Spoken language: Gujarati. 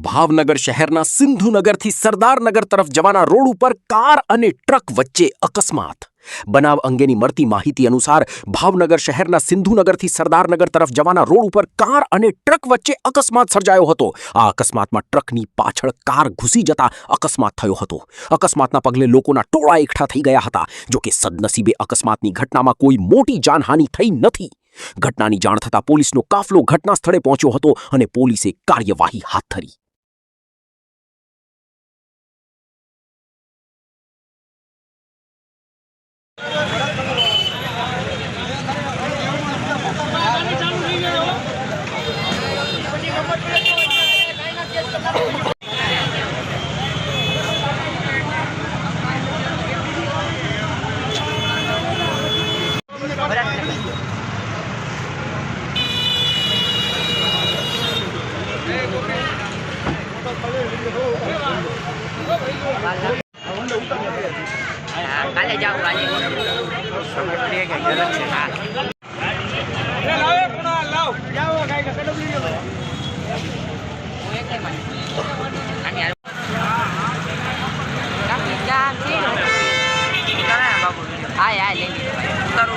ભાવનગર શહેરના સિંધુનગરથી સરદારનગર તરફ જવાના રોડ ઉપર કાર અને ટ્રક વચ્ચે અકસ્માત. બનાવ અંગેની મળતી માહિતી અનુસાર ભાવનગર શહેરના સિંધુનગરથી સરદારનગર તરફ જવાના રોડ ઉપર કાર અને ટ્રક વચ્ચે અકસ્માત સર્જાયો હતો. આ અકસ્માતમાં ટ્રકની પાછળ કાર ઘૂસી જતા અકસ્માત થયો હતો. અકસ્માતના પગલે લોકોના ટોળા એકઠા થઈ ગયા હતા. જો કે સદનસીબે અકસ્માતની ઘટનામાં કોઈ મોટી જાનહાનિ થઈ નથી. ઘટનાની જાણ થતાં પોલીસનો કાફલો ઘટના સ્થળે પહોંચ્યો હતો અને પોલીસે કાર્યવાહી હાથ ધરી. કાલે જાવ કાલે સમય પડી ગઈ ગરજ છે હા એ લાવે કોણ લાવ જાવ ગાય કે કડબલી લ્યો હું એક માં આની કાકી જા થી ના બાબુ હા લે ઉતારો